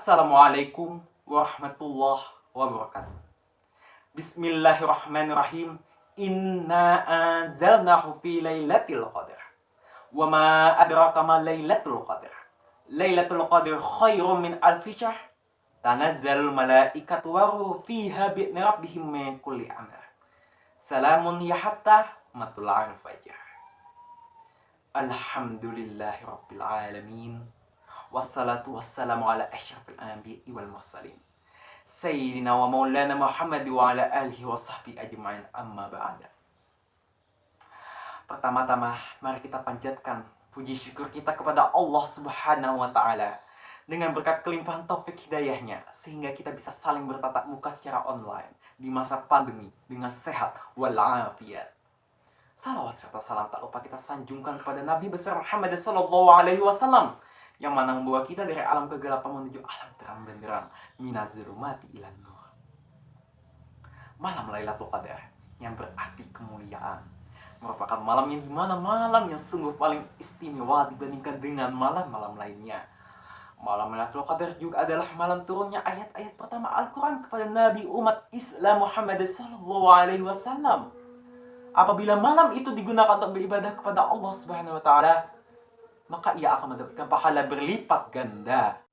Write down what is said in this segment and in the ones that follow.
Assalamualaikum warahmatullahi wabarakatuh. Bismillahirrahmanirrahim. Inna anzalnahu fi lailatul qadar. Wa ma adraka ma lailatul qadar. Lailatul qadar khairum min alfi syahr. Tanazzalul malaikatu waruh fiha bi'idzni rabbihim min kulli amr. Salamun ya hatta matla'il fajr. Alhamdulillahi rabbil alamin. Wassalatu wassalamu ala asyrafil anbiya'i wal mursalin Sayyidina wa maulana Muhammad wa ala alihi wa sahbihi ajma'in, amma ba'da. Pertama-tama mari kita panjatkan puji syukur kita kepada Allah Subhanahu wa ta'ala dengan berkat kelimpahan taufik hidayahnya, sehingga kita bisa saling bertatap muka secara online di masa pandemi dengan sehat walafiat. Salawat serta salam tak lupa kita sanjungkan kepada Nabi besar Muhammad sallallahu alaihi wasallam yang mana membawa kita dari alam kegelapan menuju alam terang benderang, minaz-zulumati ilan nur. Malam Lailatul Qadar yang berarti kemuliaan merupakan malam yang dimana malam yang sungguh paling istimewa dibandingkan dengan malam-malam lainnya. Malam Lailatul Qadar juga adalah malam turunnya ayat-ayat pertama Al-Quran kepada Nabi umat Islam Muhammad sallallahu alaihi wasallam. Apabila malam itu digunakan untuk beribadah kepada Allah Subhanahu wa ta'ala, maka ia akan mendapatkan pahala berlipat ganda.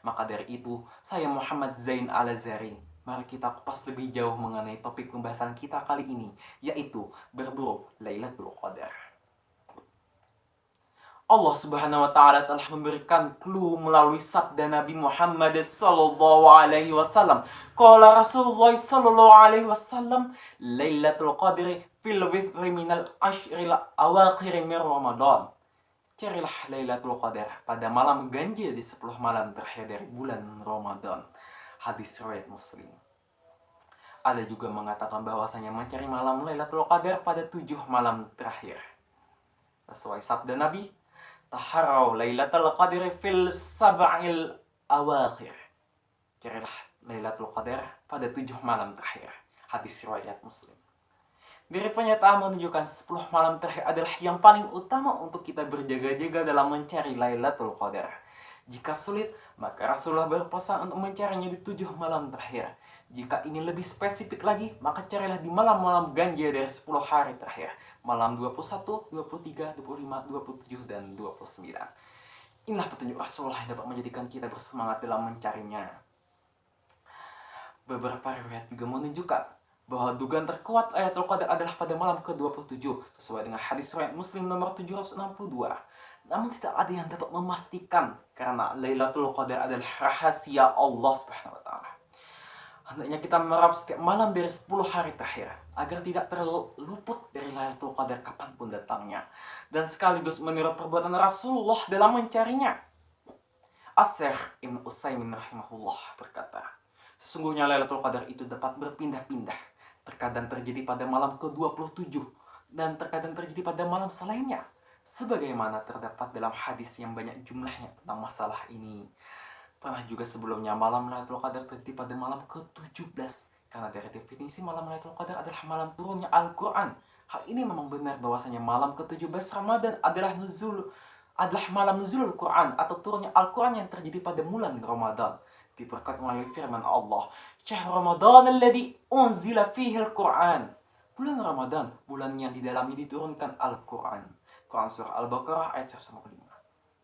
Maka dari itu, saya Muhammad Zain Al-Azhari, mari kita kupas lebih jauh mengenai topik pembahasan kita kali ini, yaitu berburu Lailatul Qadar. Allah Subhanahu wa ta'ala telah memberikan clue melalui sabda Nabi Muhammad sallallahu alaihi wasallam. Qala Rasulullah sallallahu alaihi wasallam, Lailatul Qadri fil witri minal ashril awakhir min Ramadan. Carilah Lailatul Qadar pada malam ganjil di 10 malam terakhir dari bulan Ramadan. Hadis riwayat Muslim. Ada juga mengatakan bahwasanya mencari malam Lailatul Qadar pada 7 malam terakhir. Sesuai sabda Nabi, taharau Lailatul Qadar fil sab'il awakhir. Carilah Lailatul Qadar pada 7 malam terakhir. Hadis riwayat Muslim. Dari pernyataan menunjukkan 10 malam terakhir adalah yang paling utama untuk kita berjaga-jaga dalam mencari Lailatul Qadar. Jika sulit, maka Rasulullah berpesan untuk mencarinya di 7 malam terakhir. Jika ini lebih spesifik lagi, maka carilah di malam-malam ganjil dari 10 hari terakhir. Malam 21, 23, 25, 27, dan 29. Inilah petunjuk Rasulullah yang dapat menjadikan kita bersemangat dalam mencarinya. Beberapa riwayat juga menunjukkan bahwa dugaan terkuat Lailatul Qadar adalah pada malam ke-27 sesuai dengan hadis riwayat Muslim nomor 762. Namun tidak ada yang dapat memastikan karena Lailatul Qadar adalah rahasia Allah Subhanahu wa taala. Hendaknya kita meraup setiap malam dari 10 hari terakhir agar tidak terluput dari Lailatul Qadar kapanpun datangnya, dan sekaligus meniru perbuatan Rasulullah dalam mencarinya. As-Syaikh Ibnu Utsaimin rahimahullah berkata, sesungguhnya Lailatul Qadar itu dapat berpindah-pindah. Terkadang terjadi pada malam ke-27 dan terkadang terjadi pada malam selainnya, sebagaimana terdapat dalam hadis yang banyak jumlahnya tentang masalah ini. Pernah juga sebelumnya malam Lailatul Qadar terjadi pada malam ke-17, karena dari definisi malam Lailatul Qadar adalah malam turunnya Al-Quran. Hal ini memang benar bahwasanya malam ke-17 Ramadan adalah malam nuzulul Quran atau turunnya Al-Quran yang terjadi pada bulan Ramadan. Diberkat melalui firman Allah, Syahr Ramadan alladzi unzila fihi al-Quran. Bulan Ramadan, bulan yang di dalamnya diturunkan Al-Quran. Quran surah Al-Baqarah ayat 105.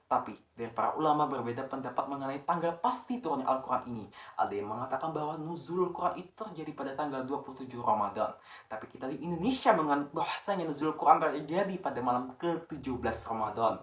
Tapi dari para ulama berbeda pendapat mengenai tanggal pasti turunnya Al-Quran ini. Ada yang mengatakan bahwa nuzul Quran itu terjadi pada tanggal 27 Ramadan. Tapi kita di Indonesia menganut bahwasanya nuzul Quran terjadi pada malam ke-17 Ramadan.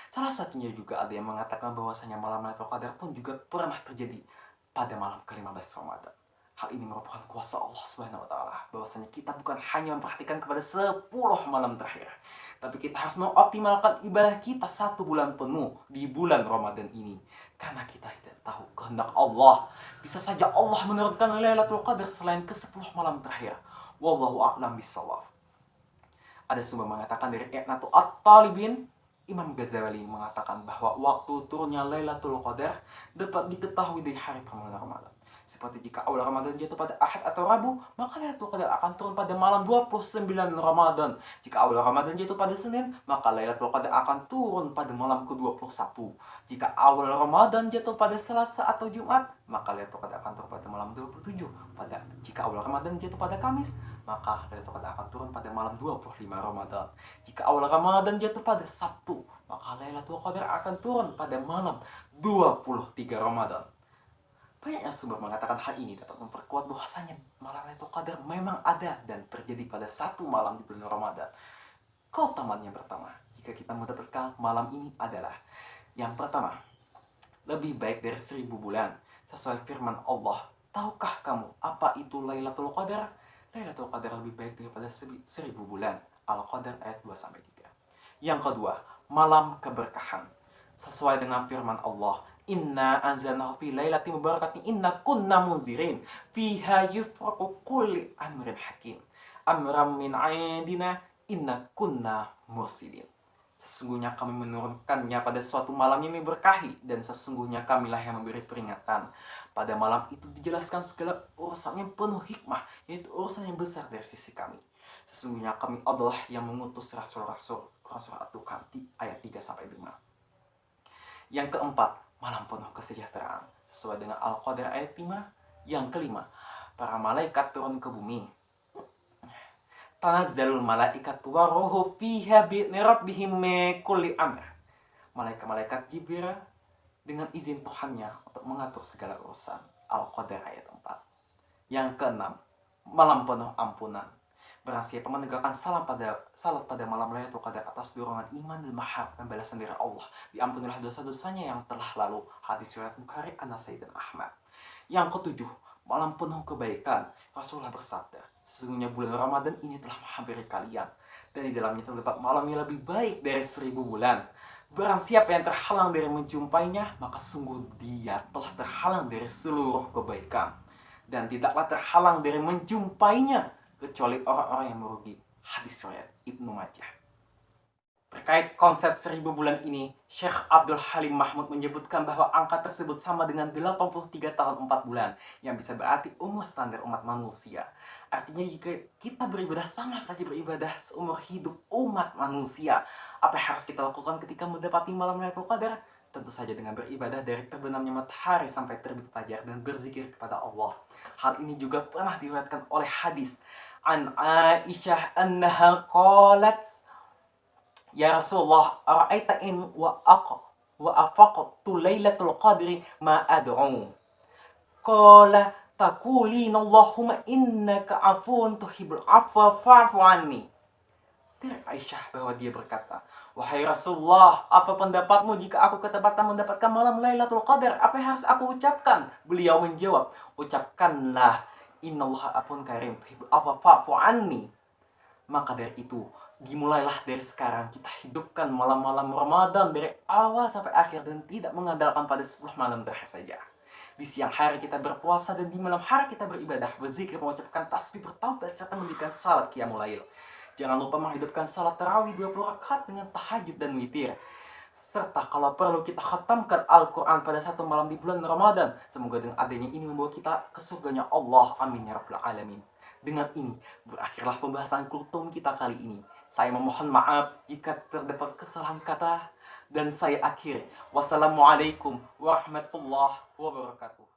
Salah satunya juga ada yang mengatakan bahwasanya malam Lailatul Qadar pun juga pernah terjadi pada malam ke-15 Ramadan. Hal ini merupakan kuasa Allah Subhanahu wa taala, bahwasanya kita bukan hanya memperhatikan kepada 10 malam terakhir, tapi kita harus mengoptimalkan ibadah kita 1 bulan penuh di bulan Ramadan ini. Karena kita tidak tahu kehendak Allah. Bisa saja Allah menurunkan Lailatul Qadar selain ke-10 malam terakhir. Wallahu a'lam bishawab. Ada sumber mengatakan dari Iqnatul At-Talibin, Imam Ghazali mengatakan bahwa waktu turunnya Lailatul Qadar dapat diketahui dari hari permulaan Ramadan. Seperti jika awal Ramadan jatuh pada Ahad atau Rabu, maka Lailatul Qadar akan turun pada malam 29 Ramadan. Jika awal Ramadan jatuh pada Senin, maka Lailatul Qadar akan turun pada malam ke-21. Jika awal Ramadan jatuh pada Selasa atau Jumat, maka Lailatul Qadar akan turun pada malam 27. Jika awal Ramadan jatuh pada Kamis, maka Lailatul Qadar akan turun pada malam 25 Ramadan. Jika awal Ramadan jatuh pada Sabtu, maka Lailatul Qadar akan turun pada malam 23 Ramadan. Banyak sumber mengatakan hal ini dapat memperkuat bahwasanya malam Lailatul Qadar memang ada dan terjadi pada satu malam di bulan Ramadan. Keutamaan yang pertama, jika kita mendapatkan malam ini adalah yang pertama, lebih baik dari 1000 bulan. Sesuai firman Allah, tahukah kamu apa itu Lailatul Qadar? Lailatul Qadar lebih baik daripada 1000 bulan. Al-Qadar ayat 2-3. Yang kedua, malam keberkahan. Sesuai dengan firman Allah, Inna anzalnahu fi lailatin mubarakatin inna kunna munzirin fiha yufraqu kulli amrin hakim amram min indina inna kunna mursilin. Sesungguhnya kami menurunkannya pada suatu malam yang berkahi, dan sesungguhnya kamilah yang memberi peringatan. Pada malam itu dijelaskan segala urusan yang penuh hikmah, yaitu urusan yang besar dari sisi kami. Sesungguhnya kami adalah yang mengutus rasul-rasul. Quran surah At-Tukan ayat 3-5. Yang keempat, malam penuh kesejahteraan. Sesuai dengan Al-Qadar ayat 5. Yang kelima, para malaikat turun ke bumi. Tanazzalul malaikatu waruhu fiha bi'idzni rabbihim min kulli amr. Malaikat-malaikat Jibril dengan izin Tuhannya untuk mengatur segala urusan. Al-Qadar ayat 4. Yang keenam, malam penuh ampunan. Barang siapa menegakkan salat pada malam Lailatul Qadar atas dorongan iman dan mahab dan balasan dari Allah, diampunilah dosa-dosanya yang telah lalu. Hadis riwayat Bukhari, An-Nasai dan Ahmad. Yang ketujuh, malam penuh kebaikan. Rasulullah bersabda, sesungguhnya bulan Ramadan ini telah menghampiri kalian, dan di dalamnya terdapat malam yang lebih baik dari 1000 bulan. Barang siapa yang terhalang dari menjumpainya, maka sungguh dia telah terhalang dari seluruh kebaikan, dan tidaklah terhalang dari menjumpainya kecuali orang-orang yang merugi. Hadis riwayat Ibnu Majah. Terkait konsep 1000 bulan ini, Syekh Abdul Halim Mahmud menyebutkan bahwa angka tersebut sama dengan 83 tahun 4 bulan, yang bisa berarti umur standar umat manusia. Artinya jika kita beribadah sama saja beribadah seumur hidup umat manusia. Apa yang harus kita lakukan ketika mendapati malam Lailatul Qadar? Tentu saja dengan beribadah dari terbenamnya matahari sampai terbit fajar dan berzikir kepada Allah. Hal ini juga pernah diriwayatkan oleh hadis an Aisyah annaha qalat, ya Rasulullah, ara'aita in wa afaqtu lailatul qadri ma ad'u. Qala taqulina Allahumma innaka afuwun tuhibbul afwa fa'fu anni. Dari Aisyah bahwa dia berkata, wahai Rasulullah, apa pendapatmu jika aku ketepatan mendapatkan malam Lailatul Qadar? Apa yang harus aku ucapkan? Beliau menjawab, ucapkanlah, innallaha afun karim tuhibbul afwa fa'fu anni. Maka dari itu, dimulailah dari sekarang kita hidupkan malam-malam Ramadan dari awal sampai akhir, dan tidak mengandalkan pada 10 malam terakhir saja. Di siang hari kita berpuasa, dan di malam hari kita beribadah, berzikir, mengucapkan tasbih, bertaubat, serta mendirikan salat qiyamul lail. Jangan lupa menghidupkan salat tarawih 20 rakaat dengan tahajud dan witir. Serta kalau perlu kita khatamkan Al-Quran pada satu malam di bulan Ramadan. Semoga dengan adanya ini membawa kita ke surganya Allah. Amin ya Rabbal Alamin. Dengan ini berakhirlah pembahasan kultum kita kali ini. Saya memohon maaf jika terdapat kesalahan kata, dan saya akhiri. Wassalamualaikum warahmatullahi wabarakatuh.